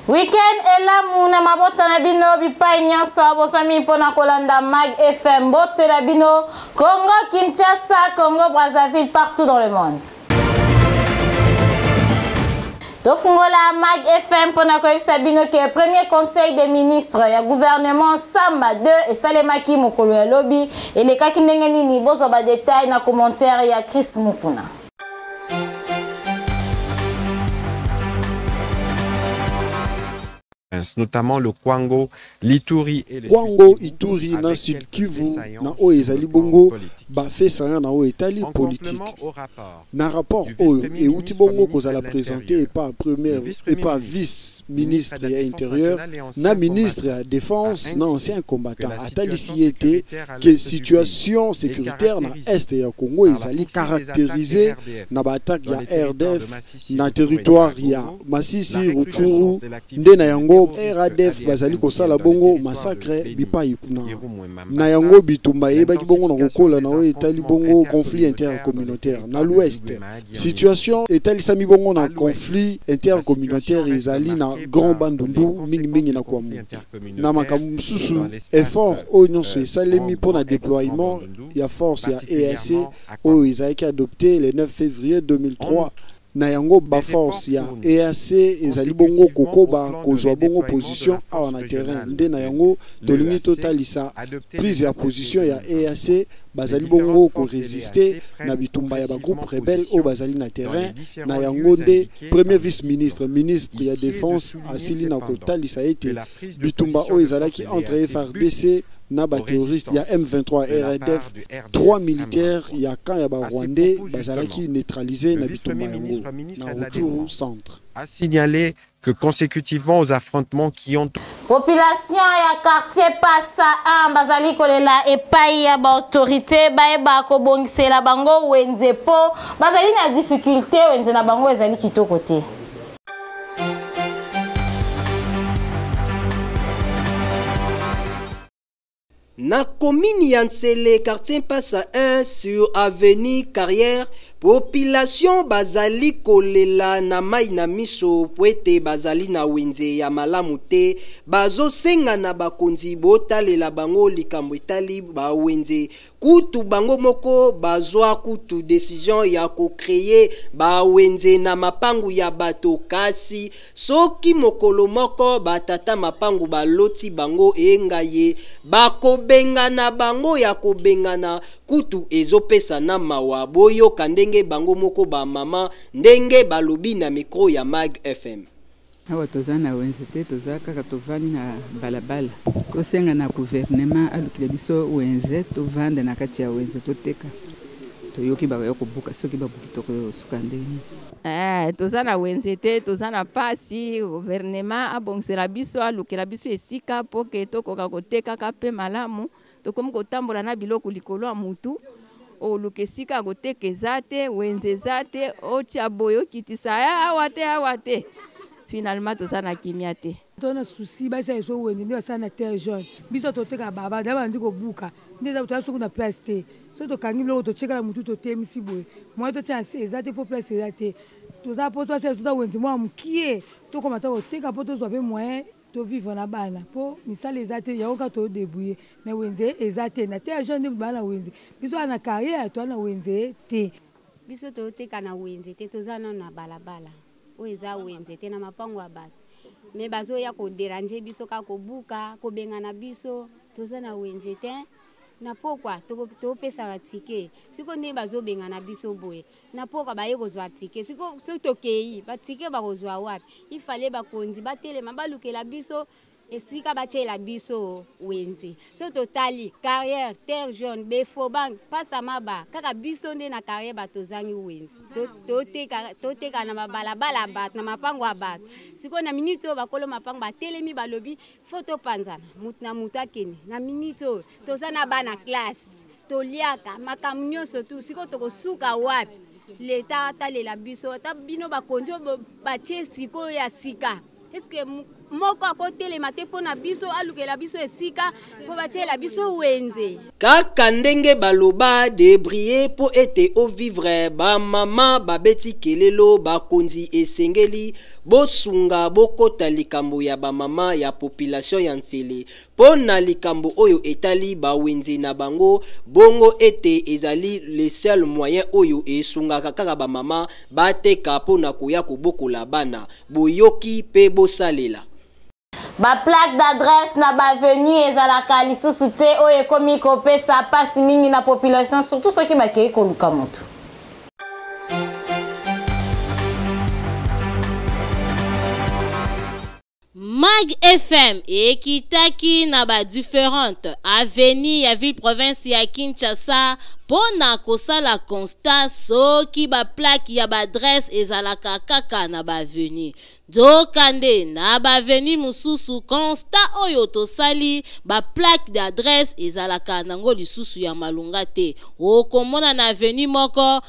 Weekend elamu na mabota na bino bipai nyonso abosomi mpona kolanda Mag FM bote na bino Congo Kinshasa, Congo Brazzaville, partout dans le monde. Tofungola Mag FM mpona koyebisa bino ke premier conseil des ministres ya gouvernement Samba 2 et Salemaki mokolo ya lobi elekaki ndenge nini bozo ba détail na commentaire ya Chris Mukuna. Notamment le Kwango, l'Ituri et le Kwango, Ituri, na Sud Kivu, na o ezali bongo, ba fait ça na o etali politique. Na rapport o et outi bongo qu'on a présenté et pas première et pas vice-ministre de l'Intérieur, na ministre de la Défense, na ancien combattant. Atali si était que situation sécuritaire na est ya Congo ezali caractérisé na batak ya RDF na territoire ya Masisi, Rutshuru, ndena yango RADF bazali kosala bongo massacre bipai kuna na yango bitumba yebaki bongo na kokola na o etali bongo conflit intercommunautaire na l'ouest situation etali sami bongo na conflit intercommunautaire ezali na Grand Bandundu mingi na kwa na makambo susu effort o nyonso esalemi pour na déploiement ya force ya EAC o ezali adopté le 9 février 2003 na yango ba force ya EAC ezali bongo kokoba kozwa bongo position awa na terrain nde na yango tolingi totalisa prise ya position ya EAC bazali bongo ko résister na bitumba ya ba groupe rebelle o bazali na terrain na yango nde premier vice-ministre ministre ya défense asili na kotalisa ete bitumba o ezalaki entre FARDC na ba terroriste ya M23 RDF 3 militaires ya camp ya ba Rwandais bazalaki neutralisé na bitumba yango na Rutshuru centre. A signalé que consécutivement aux affrontements qui ont population ya quartier Passa 1 bazali kolela epai ya ba autorité baeba ko bongisela bango wenze po bazali na difficulté wenze na bango ezali kitoko te. Na commune ya Ntsele, quartier Passa 1 sur avenue Carrière, population bazali kolela na mai na miso pwete bazali na wenze ya malamu te bazo senga na bakonzi botalela bango likambo etali ba wenze kutu bango moko bazwa kutu décision ya ko créer ba wenze na mapangu ya bato kasi soki mokolo moko batata mapangu baloti bango engaye bako bengana bango ya ko bengana kutu ezopesa na mawa boyo kandenge bango moko ba mama ndenge balobi na micro ya Mag FM. Awa tozana wenze te toza kaka tovandi na balabala tosenga na gouvernement alukile biso wenze tovanda na kati ya wenze toteka toyoki ba yokobuka soki babuki toko suka ndeni tozana wenze te tozana pasi gouvernement abongisela biso alukela biso esika poke tokoka koteka kape malamu tokomi kotambola na biloko likolo ya mutu olukesika koteka ezate wenze zate otia boyo kitisa awa te finalement tozana kimia te tona souci ba sa so wenze ndio sana terre jaune biso toteka baba daba ndiko buka ndio to so kuna place te so to kangi biloko to chekala mutu to temisi boye moi to tia ezate po place ezate toza poso sa so wenze moi mukie to komata koteka po to zo be moyen to vivre na bana po misala ezate ya oka to débrouiller mais wenze ezate na terre jaune bana wenze biso ana carrière to na wenze te biso to teka na wenze te tozana na balabala o eza wenze te na mapango ya bato mais bazo ya ko déranger biso ka ko buka ko bengana biso tozana wenze te na pokwa to pesa batike siko nde bazo bengana biso boye na pokwa baye kozwa tike siko tokei batike bakozwa wapi ifale bakonzi batelema balukela biso esika bachela biso wenze so totali carrière terre jaune befo bank pasa maba kaka biso nde na carrière batozangi wenze toteka na balabala bat na mapango ya bato siko na minute bakolo mapango batelemi balobi photo panzana mutu na mutu akene na minute tozana bana classe toliaka makambo nyonso tu siko tokosuka wapi leta atalela biso ata bino bakonjo batie siko ya sika est-ce que moko akotelema te mpo na biso alukela biso esika mpo batiela biso wenze kaka ndenge baloba debrier mpo ete ovivre bamama babeti kelelo bakonzi esengeli bosunga bokota likambo ya bamama ya population ya nsele mpo na likambo oyo etali bawenze na bango bongo ete ezali le seul moyen oyo esungaka kaka bamama bateka mpo na koya kobokola bana boyoki mpe bosalela. Ba plaque d'adresse na ba venue ezalaka lisusu te oyo ekomi kopesa pasi mingi na population surtout ceux qui bakei koluka moto. Mag FM ekitaki na ba différentes avenues ya ville province ya Kinshasa pona kosala constat soki ba plaque ya ba adresse ezalaka kaka na ba avenue Jokande na ba avenue mususu constat oyo tosali ba plaque d'adresse ezalaka nango lisusu ya malunga te okomona na avenue moko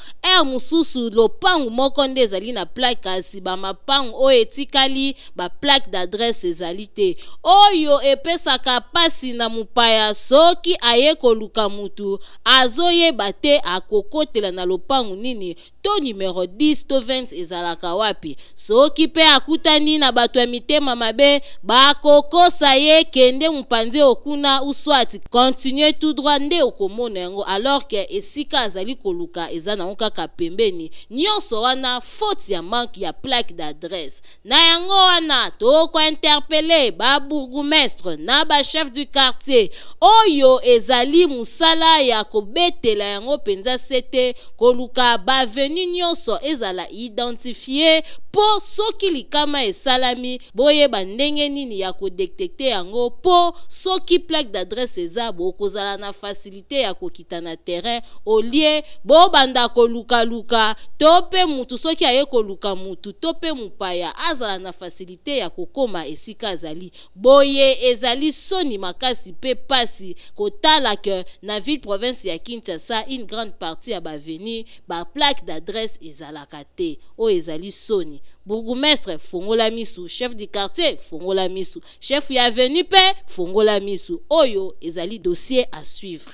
mususu lopangu moko nde ezali na plaque kasi ba mapangu oyo etikali ba plaque d'adresse ezali te oyo epesaka pasi na mupaya soki aye koluka mutu azoye bate akokotela na lopangu nini to numero 10 to 20 ezalaka wapi soki pe akutani na bato ya mitema mabe bakokosa ye kende mupanze okuna uswati continue tout droit nde okomona yango alors que esika azali koluka ezana okaka pembeni nyonso wana faute ya manque ya plaque d'adresse na yango wana toko interpeller ba bourgmestre na ba chef du quartier oyo ezali musala ya kobetela yango penza sete koluka ba venu nyonso ezala identifier po soki likama esalami boye bandenge nini ya kodetecte yango po soki plaque d'adresse eza bokozala na facilité ya kokita na terrain au lieu bo banda koluka luka tope mutu soki aye koluka mutu tope mupaya azala na facilité ya kokoma esika azali boye ezali soni makasi pe pasi kotala que na ville province ya Kinshasa une grande partie ya ba avenue ba plaque d'adresse ezalaka te o ezali soni bourgmestre fongola misu chef du quartier fongola misu chef ya avenue pe fongola misu oyo ezali dossier à suivre.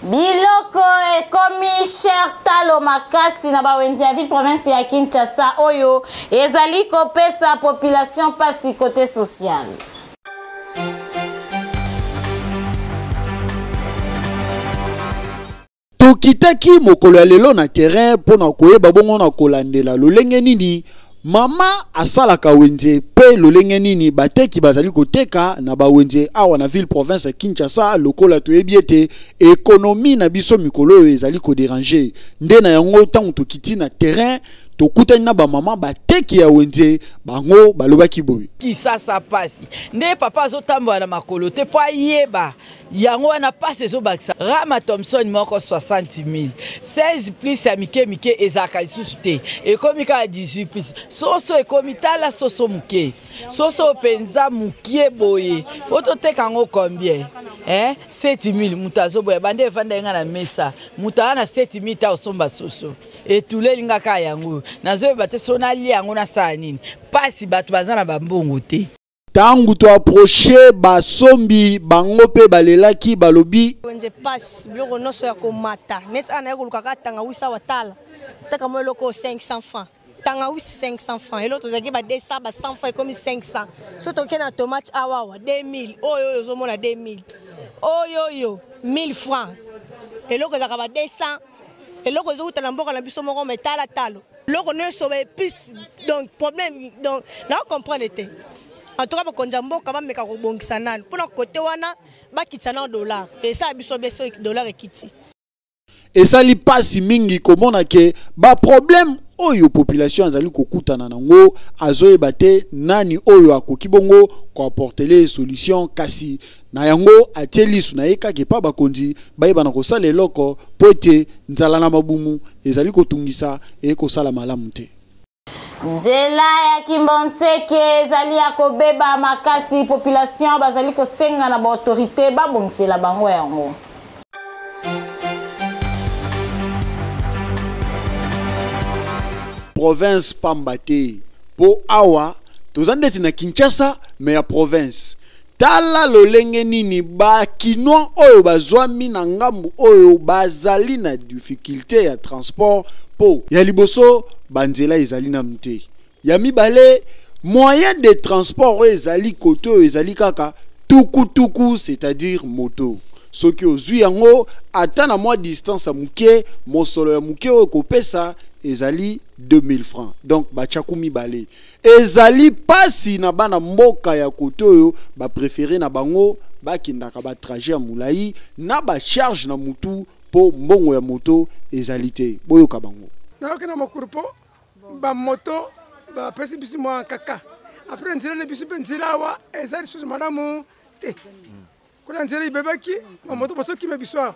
Biloko ekomi cher talo makasi na bawenzi ya ville province ya Kinshasa oyo ezali kopesa population pasi côté social. Tokitaki mokolo ya lelo na terrain pona koyeba bongo na kolandela lolenge nini mama asalaka wenze pe lolenge nini bateki bazali koteka na bawenze awa na ville province ya Kinshasa lokola toyebi ete ekonomi na biso mikolo ezali ko déranger nde na yango tango tokiti na terrain tokutani na ba mama bateki ya wenze bango balobaki boy kisasa pasi nde papa zotambola na makolo te po yeba yango wana pasi ezobakisa Rama Thompson moko 60,000 16 plus ya mike ezaka lisusu te ekomi ka 18 plus soso ekomi tala soso muke soso penza mukie boye foto teka ngo combien 7,000 mutazo boye bande vanda nga na mesa mutana na 7,000 ta osomba soso etuleli nga ka yango nazo bate sonali yango na saa nini pasi batu bazana bambongo te tangu to approcher basombi bango pe balelaki balobi wenze passe biloko noso ya komata net ana yekoluka tanga wisa watala taka mo loko 500 francs tanga wisi 500 francs elo tozaki ba 200 ba 100 francs comme 500 so to kena tomate awawa 2000 oyo ozomona 2000 oyo 1000 francs elo kozaka ba 200 elo kozokuta na mboka na biso moko metala talo loko neso ba épice donc problème donc na comprendre te. En tout cas, pour qu'on jambo quand même qu'on bon kisanan. Pour notre côté wana, ba kitana dollar. Et ça biso beso dollar et kiti. Et ça li passe mingi komona ke ba problème oyo population azali kokutana nango azoye bate nani oyo akoki bongo ko apporter les solutions kasi na yango atelisu na yeka ke pa bakonzi bayeba na kosala eloko pote nzala na mabumu ezali kotungisa e kosala malamu te. Nzela ya Kimbonseke ezali ya kobeba makasi population bazali kosenga na ba autorité babongisela bango yango. Province Pambate po awa tozandeti na Kinshasa mais ya province tala lolenge nini ba kinois oyo bazwami na ngambu oyo bazali na difficulté ya transport po ya liboso banzela ezali na mte ya mibale moyen de transport oyo ezali kote oyo ezali kaka tukutuku c'est-à-dire moto soki ozwi yango ata na mwa distance ya muke mosolo ya muke oyo kopesa ezali 2000 francs donc bachaku mibale ezali pasi na bana mboka ya kote oyo ba préférer na bango bakindaka ba trajet ya mulai na ba charge na mutu po mbongo ya moto ezali te boyoka bango na okena makurupo ba moto ba pesi bisu mwa kaka après nzela ne bisu benzela wa ezali sous madame te kuna nzela ibebaki ma moto basoki me biswa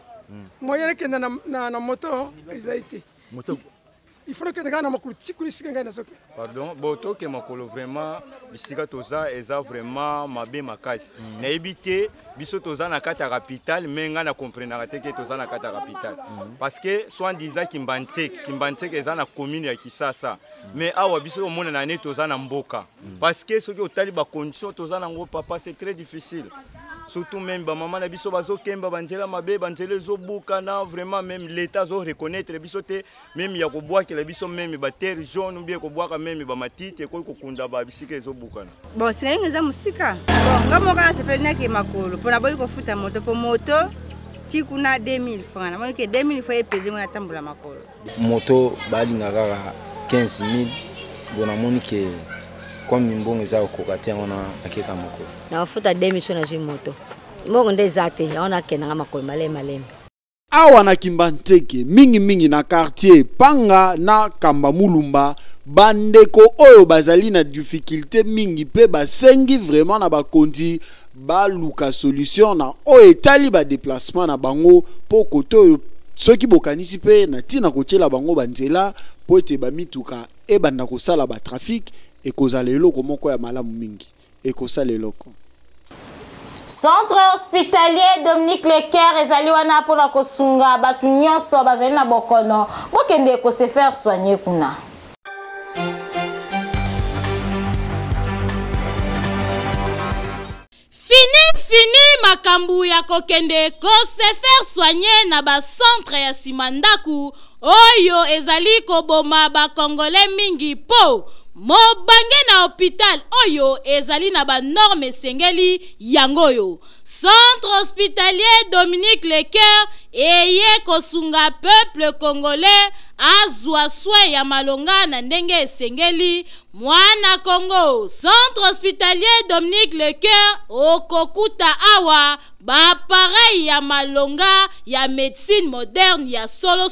moyen ke na moto ezali te moto il faut que na makulu tikuli sikenga na soki pardon boto ke makolo vraiment bisika toza eza vraiment mabe makasi na ebité biso toza na kata capitale mais nga na comprendre te ke toza na kata capitale parce que soit disant Kimbantek eza na commune ya Kisasa mais awa biso mona na ne toza na mboka parce que soki otali ba condition toza na ngo papa c'est très difficile surtout même ba maman na biso bazo kemba banzela mabe banzela zo bukana vraiment même l'état zo reconnaître biso te même ya ko bois que la biso même ba terre jaune ou bien ko bois même ba matite ko kunda ba bisika zo bukana bon c'est ngeza musika bon ngamoka sepelina ke makolo pona boyi ko futa moto po moto tikuna 2000 francs na moke 2000 francs epeze mo atambula makolo moto balinga kaka 15000 bona monike comme mbongo eza okokate ona akeka makolo na futa 2000 na zwi moto mbongo ndezate yaona kenanga makolo malema awa na Kimbanteke mingi na quartier Panga na Kamba Mulumba bandeko oyo bazali na difficulté mingi pe basengi vraiment na bakondi baluka solution na oyo etali ba déplacement na bango po koto oyo soki bokanisi pe na tina kotiela bango banzela po ete bamituka e banda kosala ba trafic et kozala eloko moko ya malamu mingi et kosala eloko. Centre hospitalier Dominique Leker ezali wana pona kosunga batu nyonso bazali na bokono bokende ko se faire soigner kuna. Fini makambu ya kokende ko se faire soigner na ba centre ya Simandaku oyo ezali koboma ba congolais mingi po mobange na hôpital oyo ezali na ba norme sengeli yangoyo. Centre hospitalier Dominique Leker eye kosunga peuple congolais azwa soin ya malonga na ndenge esengeli mwana Congo. Centre hospitalier Dominique Leker okokuta awa ba pareil ya malonga ya médecine moderne ya solo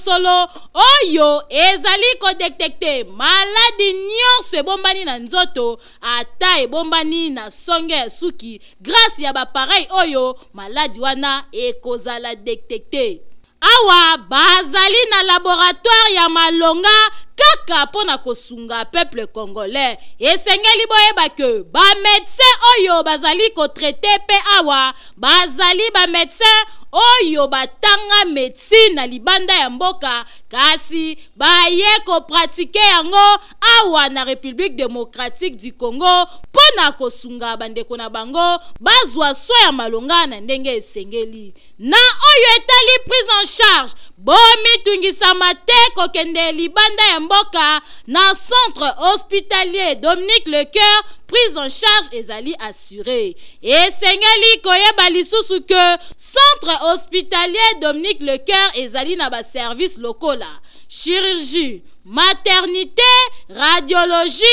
oyo ezali ko détecter maladie nyonso ebombani na nzoto ata ebombani na songe ya suki grâce ya ba pareil oyo maladie wana ekozala détecter. Awa bazali na laboratoire ya malonga kaka pona kosunga peuple congolais esengeli boyeba ke ba médecin oyo bazali ko traiter pe awa bazali ba médecin oyo batanga médecine na libanda ya mboka kasi baye ko pratiquer yango awa na République démocratique du Congo pona kosunga bandeko na bango bazwa soin ya malonga na ndenge esengeli na oyo etali prise en charge bomi tungisama te kokende libanda ya mboka na centre hospitalier Dominique Leker prise en charge ezali assurée et sengeli koyeba lisusu que centre hospitalier Dominique Leker ezali na ba service locaux la chirurgie, maternité, radiologie,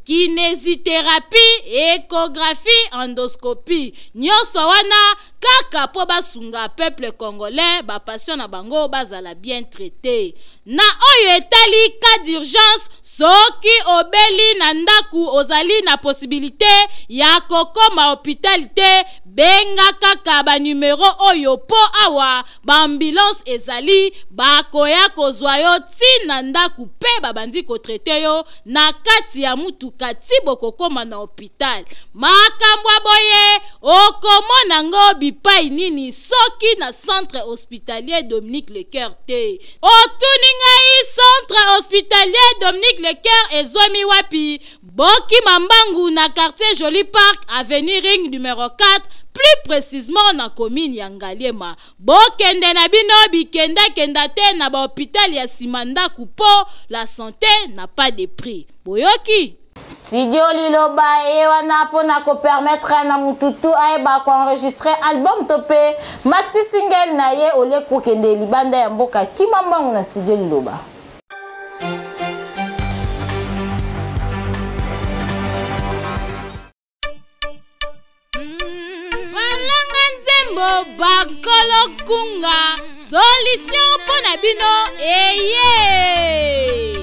kinésithérapie, échographie, endoscopie. Nyonso wana kaka po basunga peuple congolais ba patient na bango bazala bien traité. Na oyo etali cas d'urgence soki obeli na ndaku ozali na possibilité ya kokoma hôpital benga kaka ba numéro oyo po awa ba ambulance ezali bakoya kozwa yo tina ndaku pe babandi ko traité yo na kati ya mutuka ti bokokoma na hôpital. Makambo boye okomona ngo bipai nini soki na centre hospitalier Dominique Leker te. Otuni ngai centre hospitalier Dominique Leker ezwami wapi Boki Mambangu na quartier Joli Park, avenue Ring numéro 4, plus précisément na commune ya Ngaliema. Bokende na bino bikenda kenda te na ba hôpital ya Simanda Kupo, la santé n'a pas de prix. Boyoki Studio Liloba wana pona ko permettre na mututu aiba ko enregistrer album topé maxi single na ye ole ko kende libanda ya mboka Kimambangu na Studio Liloba. Balanga nzembo bakolo kunga solution pona bino eye.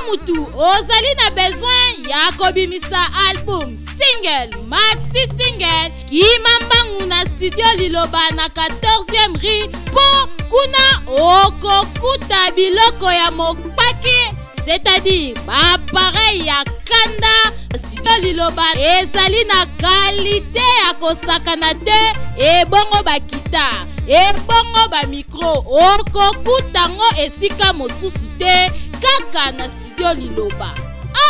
Mutu ozali na besoin ya kobimisa album single maxi single Kimambangu na Studio Liloba na 14e rue po kuna okokuta biloko ya mopaki, c'est-à-dire ba pareil ya kanda. Studio Liloba ezali na qualité ya kosakana te ebongo ba guitar ebongo ba micro okokutango esika mosusu te kaka na Studio Liloba.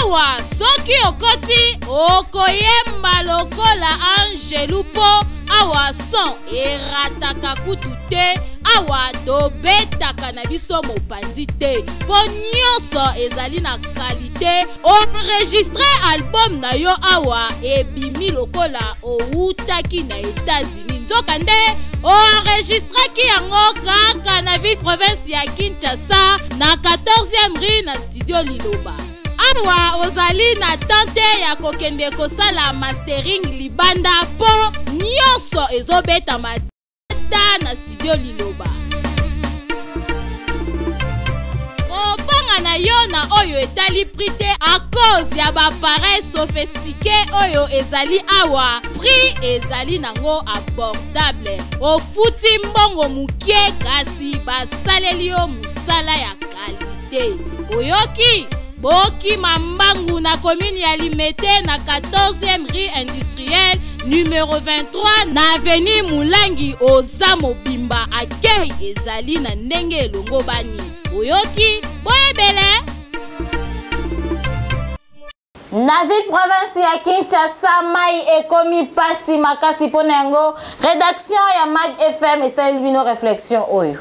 Awa soki okoti okoyemba lokola Angelu po awa son erataka kutu te awa tobetaka na biso mopanzi te po nyonso ezali na qualité. Enregistre album na yo awa ebimi lokola outaki na États-Unis nzoka nde enregistraki yango kaka na ville province ya Kinshasa na 14e rue na Studio Liloba. Awa ozali na tante ya kokende kosala mastering libanda po nyonso ezobeta madata na Studio Liloba. Opanga na yo na oyo etali prix a cause ya ba appareil sophistiqué oyo ezali awa prix ezali nango abordable. Ofuti mbongo mukie kasi basaleli yo musala ya qualité. Oyoki Boki Mambangu na commune ya Limete na 14e rue industrielle numéro 23 na avenue Mulangi oza mobimba akei ezali na ndenge elongo bani. Oyoki boyebele na ville province ya Kinshasa mai ekomi pasi makasi pona yango rédaction ya Mag FM esali bino réflexion oyo.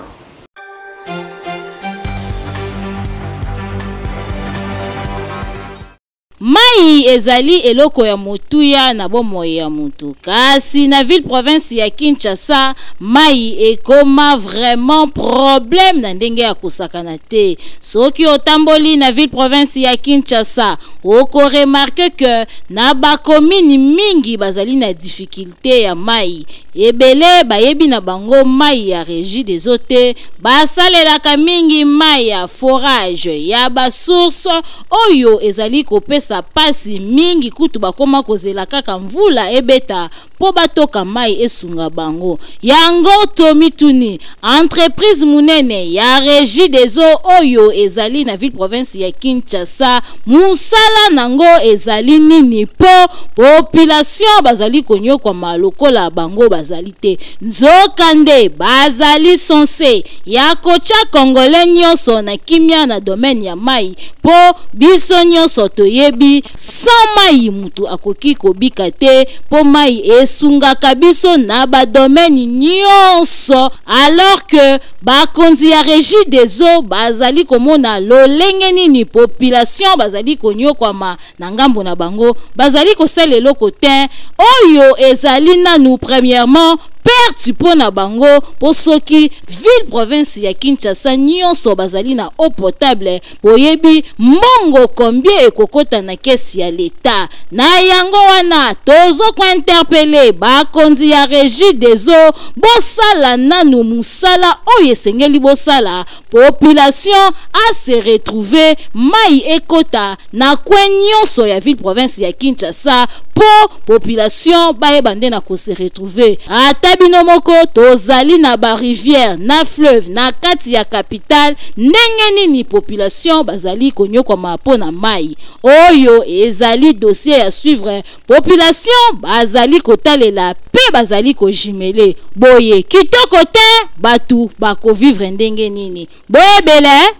Mai ezali eloko ya motuya na bomoi ya mutu. Kasi na ville province ya Kinshasa mai ekoma vraiment problème na ndenge ya kosakana te. Soki otamboli na ville province ya Kinshasa oko remarque que na ba commune mingi bazali na difficulté ya mai. Ebele bayebi na bango mai ya régie des eaux te basalelaka mingi mai ya forage ya ba source oyo ezali kopesa pasi mingi kutu bakoma kozela kaka mvula ebeta po batoka mai esunga bango. Yango tomituni entreprise munene ya régie des eaux oyo ezali na ville province ya Kinshasa musala nango ezali nini po population bazali konyokwa malokola bango bazali te. Nzokande bazali sonse ya kocha congolais nyonso na kimia na domaine ya mai po biso nyonso toyebi sans mai mutu akoki kobika te po mai esungaka biso na ba domaine nyonso alors que bakonzi ya régie des eaux bazali komona lolenge nini population bazali konyokwama na ngambo na bango bazali kosala eloko te oyo ezali nanu premièrement perdu pona bango po soki ville province ya Kinshasa nyonso bazali na eau potable boyebi mbongo combien ekokota na kesi ya l'État. Na yango wana tozo ko interpeller bakonzi ya régie des eaux bosala nanu musala oyo esengeli bosala population a se retrouver mai ekota na kwen nyonso ya ville province ya Kinshasa po population bayebande na ko se retrouver ata bino moko tozali na ba rivière na fleuve na kati ya capitale ndenge nini population bazali konyokwa mapo na mai oyo ezali dossier ya suivre population bazali kotalela pe bazali ko jimele boye kitoko te batu bako vivre ndenge nini boyebele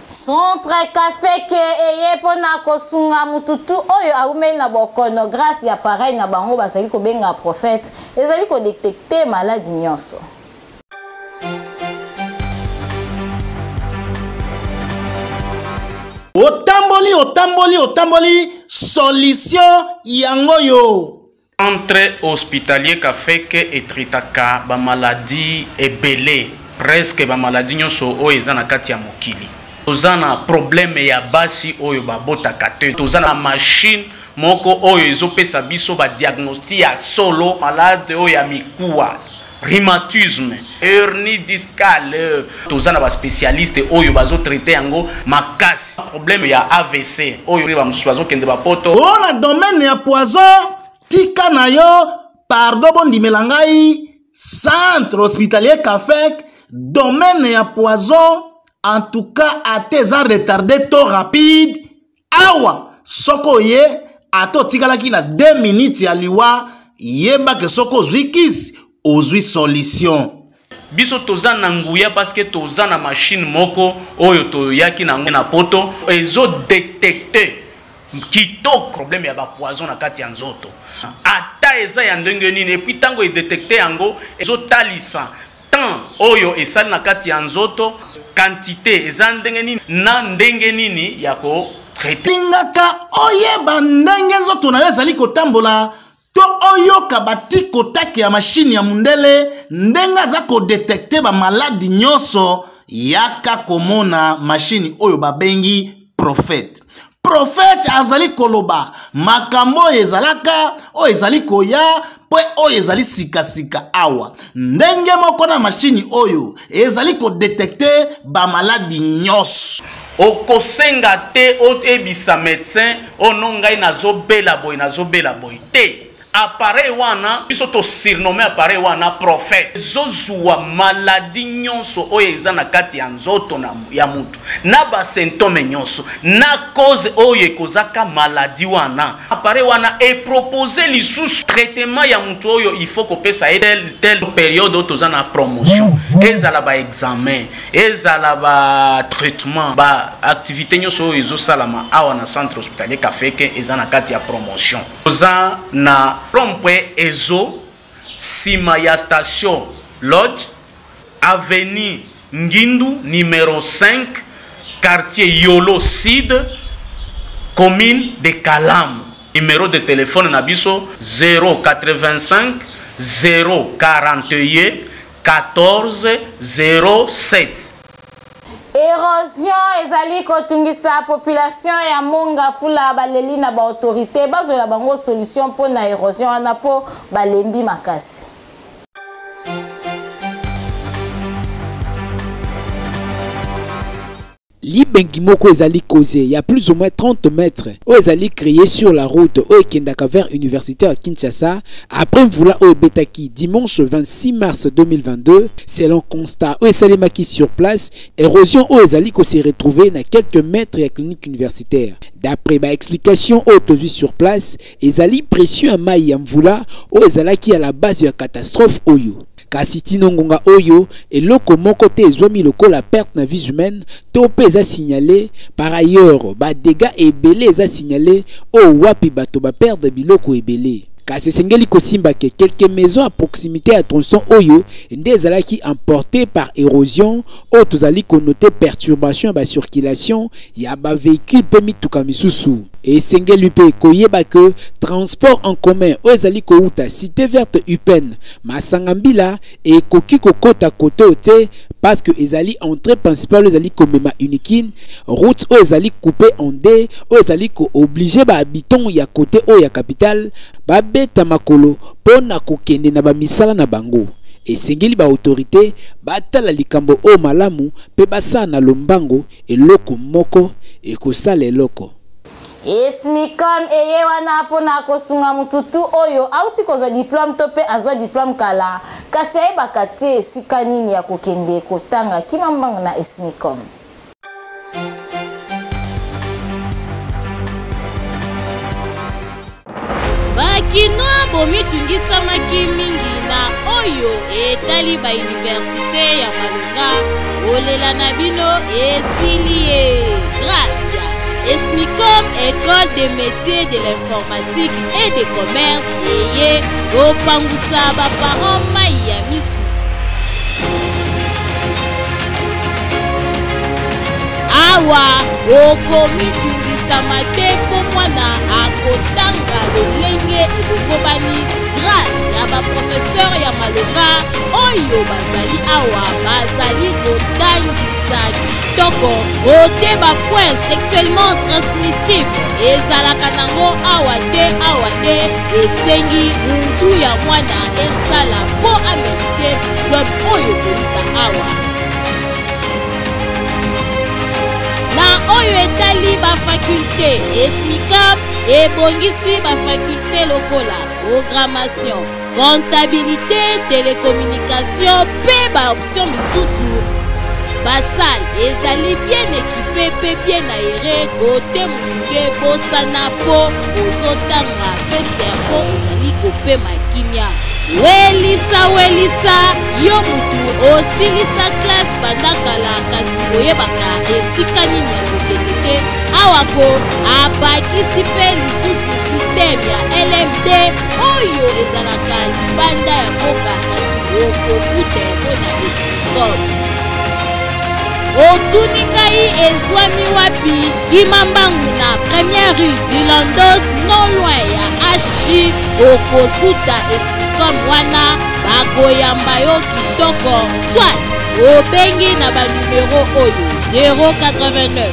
Centre café ke eye pona kosunga mututu oyo aume na bokono grâce ya pareil na bango bazali ko benga prophète ezali ko détecter maladie nyonso. Otamboli solution yango yo. Centre hospitalier Kafeke et Tritaka ba maladie ebele presque ba maladie nyonso oyo eza na kati ya mokili. Tozana problème ya basi oyo babota kate. Tozana machine moko oyo ezopesa biso ba diagnostic ya solo malade oyo ya mikuwa. Rhumatisme, hernie discale. Tozana ba spécialiste oyo bazo traiter yango makasi. Problème ya AVC oyo ba mususu kende ba poto. On a domaine ya poison tika na yo pardon bondi melangai centre hospitalier Kafek domaine ya poison. En tout cas, à tes ans retardé, taux rapide. Awa, soko ye, à to tigala ki na 2 minutes ya liwa, yeba ke soko zwikis, ozwi solution. Biso toza na nguya parce que toza na machine moko, oyo to yaki na na poto, ezo détecter kitoko problème ya ba poison na kati ya nzoto. Ata eza ya ndenge nini, et puis tango e détecter yango, ezo talisa. Oyo esali na kati ya nzoto quantité eza ndenge nini na ndenge nini yako traiter lingaka oyeba ndenge nzoto na yo ezali kotambola to oyoka batiko taki ya machine ya mundele ndenge aza ko détecter ba maladie nyonso yaka komona machine oyo babengi prophète. Prophète azali koloba makambo ezalaka o ezali koya po oyo ezali sika awa ndenge moko na machine oyo ezali ko détecter ba maladie nyos okosenga te o ebisa médecin onongai nazobela boy te appareil wana biso to surnommé appareil wana prophète zozuwa maladie nyonso oyo eza na kati ya nzoto na ya mutu na ba symptôme nyonso na cause oyo ekozaka maladie wana appareil wana e proposer lisusu traitement ya mutu oyo il faut kopesa telle période toza na promotion ezala ba examen ezala ba traitement ba activité nyonso oyo ezosalama awa na centre hospitalier Kafeke eza na kati ya promotion toza na Rompwe Ezo, sima ya station Lodge, avenue Ngindu, numéro 5, quartier Yolo Sud, commune de Kalam. Numéro de téléphone Nabiso 085 041 14 07. Érosion ezali kotungisa population ya monga fula baleli na ba autorité bazola bango solution pour na érosion wana po balembi makasi. Libengi moko ezali causé, il y a plus ou moins 30 mètres. O ezali créé sur la route o ekendaka vers université à Kinshasa après mvula o betaki dimanche 26 mars 2022 selon constat o esalemaki sur place érosion o ezali ko se retrouver na quelques mètres ya clinique universitaire. D'après ba explication o tozui sur place ezali pression ya mai ya mvula o ezalaki à la base ya catastrophe oyo. Kasi tinongonga oyo eloko moko te ezwami lokola perte na vie humaine to pe eza signalé par ailleurs ba dégâts ebele eza signalé o wapi bato ba perdre biloko ebele. Kasi sengeli kosimba ke quelques maisons à proximité à tronçon oyo nde ezalaki emporté par érosion o tozali konote perturbation ba circulation ya ba véhicule pe mituka misusu. Et sengeli pe koyeba que transport en commun o ezali kouta cité verte UPN Masangambila et koki kokota kote ote parce que ezali entrée principale ezali komema unikin route o ezali coupé en deux o ezali ko obligé ba habitants ya côté o ya capitale ba beta makolo pona kokende na ba misala na bango. Esengeli ba autorité batala likambo o malamu pe basa na lombango eloko moko ekosala eloko. Esmicom eye wana pona kosunga mututu oyo auti kozwa diplôme tope azwa diplôme kala kasi ayebaka te esika nini ya kokende kotanga kimambango na Esmicom. bakinois bomitungisamaki mingi na oyo etali ba université ya Malunga olela na bino esili ye grâce ya Esmicom, école des métiers de l'informatique et des commerces eye kopangusa baparent mai ya misu. Awa okomitungisama te mpo mwana akotanga lolenge elongobani grâce ya baprofesseur ya Malonga oyo bazali awa bazali kotangisa kitoko kote bapoint sexuellement transmissible ezalaka nango awa te esengi mutu ya mwana esala mpo amerite diplôme oyo koluka awa. Na oyo etali ba faculté Esmicom ebongisi ba faculté lokola programmation, comptabilité, télécommunication pe ba option misusu. Basal ezali bien équipé pe bien aéré kote munge bosana po ozotanga pe servo ezali kopema kimia. Welisa yo mutu osilisa classe bandakala kasi oyebaka esika nini ya kokende te awako abakisi pe lisusu système ya LMD oyo ezalaka libanda ya mboka kasi okokuta yango na Esmicom. Otuni ngai ezwami wapi Kimambangu na première rue du Landos non loin ya Ashi okokuta Esmicom wana bakoyamba yo kitoko soit obengi na ba numero oyo 089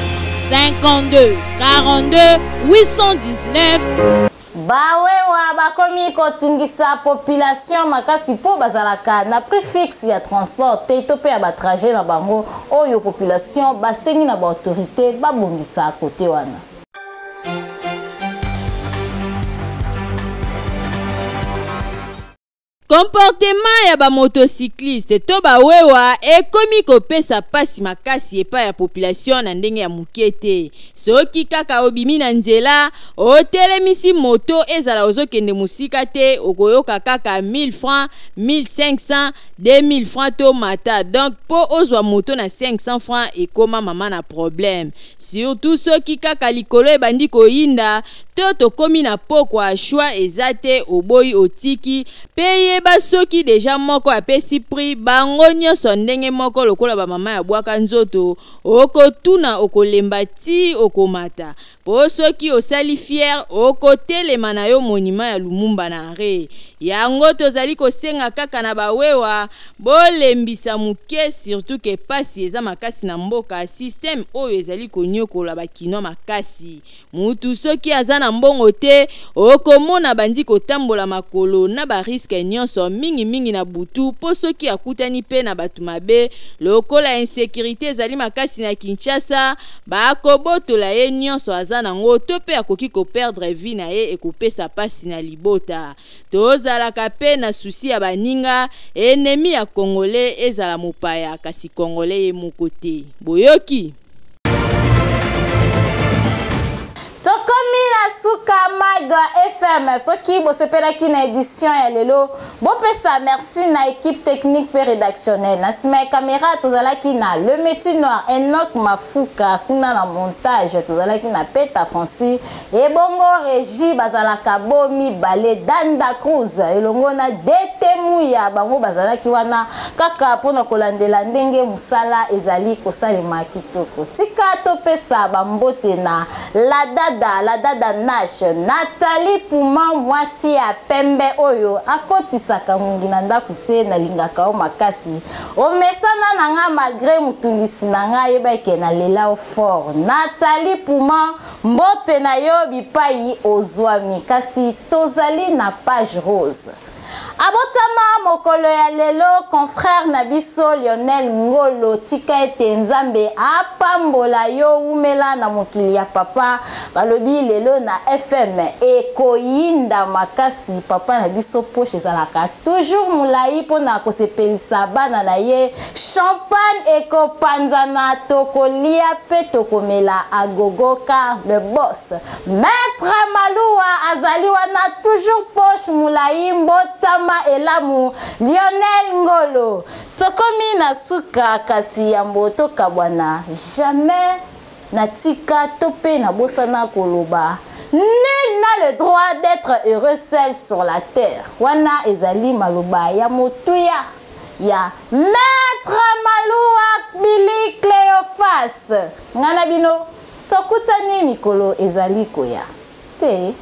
52 42 819. Bawewa bakomi kotungisa population makasi po bazalaka na prix fixe ya transport te to pe ya ba trajet na bango oyo population basengi na ba autorité babongisa kote wana. Comportement ya ba motocycliste to ba wewa ekomi kopesa pasi makasi epa ya population na ndenge ya mukete. Soki kaka obimi na nzela otelemisi moto ezala ozokende musika te okoyoka kaka 1000 francs, 1500, 2000 francs to mata. Donc po ozwa moto na 500 francs ekoma mama na problème. Surtout soki kaka likolo ebandi koyinda to tokomi na pokwa choix ezate oboyi otiki peye basoki deja moko apesi prix bango nyonso ndenge moko lokola ba mama ya bwaka nzoto okotuna okolemba ti okomata po soki osali fier okotelema na yo monima ya Lumumba na re yango tozali kosenga kaka na bawewa bolembisa muke surtout ke pasi eza makasi na mboka système oyo ezali konyokola bakino makasi mutu soki aza na mbongo te okomona bandi kotambola makolo na ba risque nyonso mingi na butu po soki akutani pe na batu mabe lokola insécurité ezali makasi na Kinshasa bakobotola ye nyonso aza nango to pe akoki ko perdre vie na ye ekopesa pasi na libota tozalaka pe na susi ya baninga ennemi ya Congolais ezala mopaya kasi Congolais ye moko te boyoki. Tokomi na suka Maga FM soki bosepelaki na édition ya lelo bopesa merci na équipe technique pe rédactionnelle na sima ya caméra tozalaki na le métier noir Enoch Mafuka kuna na montage tozalaki na Peta Francis et bongo régie bazalaka bomi balé Danda Cruz elongo na Detemuya bango bazalaki wana kaka pona kolandela ndenge musala ezali kosalema kitoko tika topesa bambote na la dada Nash Nathalie Pouma mwasi ya pembe oyo akotisaka mungi na ndaku te na lingaka o makasi omesana nanga malgré mutungisi nanga yebake na lela fort Nathalie Pouma mbote na yo bipai ozwami kasi tozali na page rose Abotama mokolo ya lelo confrère Nabiso Lionel Ngolo tika ete nzambe apambola yo umela na mokili ya papa balobi lelo na FM ekoyinda makasi papa Nabiso poche ezalaka toujours mulai pona kosepelisa bana na ye champagne ekopanzana tokolia pe tokomela agogoka le boss maître Maloua azali wana toujours poche mulai mbotama elamu Lionel Ngolo tokomi na suka kasi ya mboto kabwana jamais natika tope na bosana koloba nul n'a le droit d'être heureux seul sur la terre wana ezali maloba ya motuya ya maître Maloua Billy Cléophas ngana bino tokutani mikolo ezali koya te